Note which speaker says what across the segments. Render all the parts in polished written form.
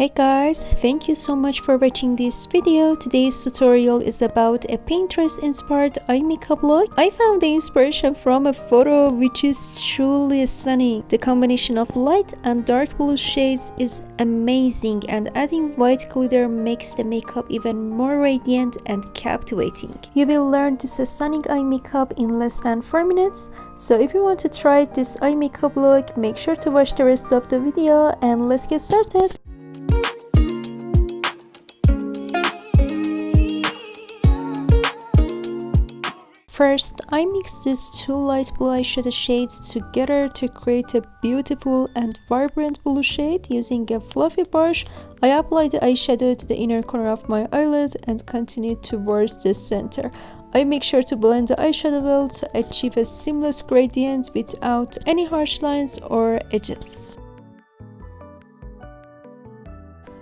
Speaker 1: Hey guys, thank you so much for watching this video. Today's tutorial is about a Pinterest inspired eye makeup look. I found the inspiration from a photo which is truly stunning. The combination of light and dark blue shades is amazing, and adding white glitter makes the makeup even more radiant and captivating. You will learn this stunning eye makeup in less than 4 minutes. So if you want to try this eye makeup look, make sure to watch the rest of the video and let's get started. First, I mix these two light blue eyeshadow shades together to create a beautiful and vibrant blue shade. Using a fluffy brush, I apply the eyeshadow to the inner corner of my eyelid and continue towards the center. I make sure to blend the eyeshadow well to achieve a seamless gradient without any harsh lines or edges.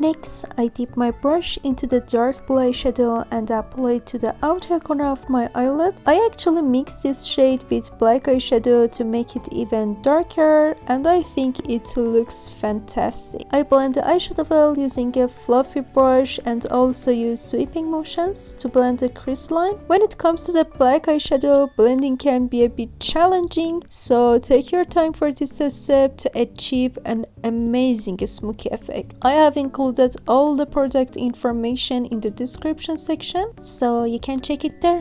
Speaker 1: Next, I dip my brush into the dark blue eyeshadow and apply it to the outer corner of my eyelid. I actually mix this shade with black eyeshadow to make it even darker, and I think it looks fantastic. I blend the eyeshadow well using a fluffy brush and also use sweeping motions to blend the crease line. When it comes to the black eyeshadow, blending can be a bit challenging, so take your time for this step to achieve an amazing smoky effect. I have included all the product information in the description section, so you can check it there.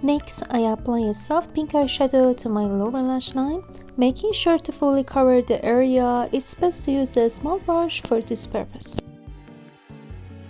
Speaker 1: Next, I apply a soft pink eyeshadow to my lower lash line. Making sure to fully cover the area, it's best to use a small brush for this purpose.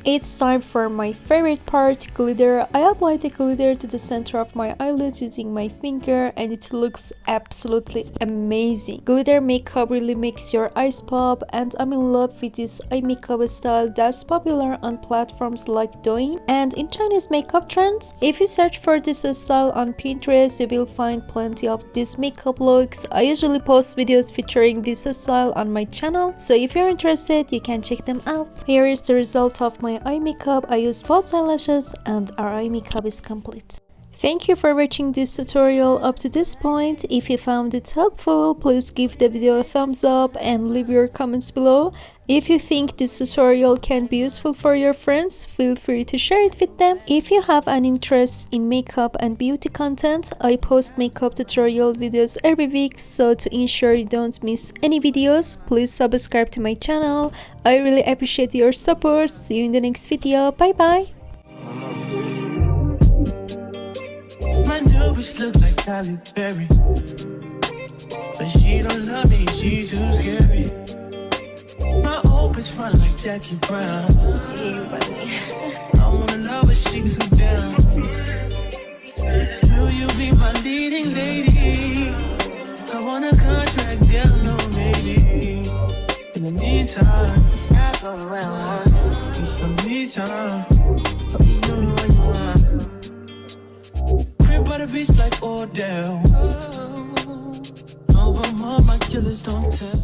Speaker 1: It's time for my favorite part, glitter. I apply the glitter to the center of my eyelid using my finger, and it looks absolutely amazing. Glitter makeup really makes your eyes pop, and I'm in love with this eye makeup style that's popular on platforms like Douyin and in Chinese makeup trends. If you search for this style on Pinterest, you will find plenty of these makeup looks. I usually post videos featuring this style on my channel, so if you're interested, you can check them out. Here is the result of my eye makeup. I used false eyelashes and our eye makeup is complete. Thank you for watching this tutorial up to this point. If you found it helpful, please give the video a thumbs up and leave your comments below. If you think this tutorial can be useful for your friends, feel free to share it with them. If you have an interest in makeup and beauty content, I post makeup tutorial videos every week, so to ensure you don't miss any videos, please subscribe to my channel. I really appreciate your support. See you in the next video. Bye bye. My new bitch look like Halle Berry, but she don't love me, she too scary. My old bitch fun like Jackie Brown. I wanna love her, she too down. Will you be my leading lady? I want a contract, down no maybe. In the meantime, it's some me time. You know what you want. Crib by the beach like Odell. Over my killers don't tell.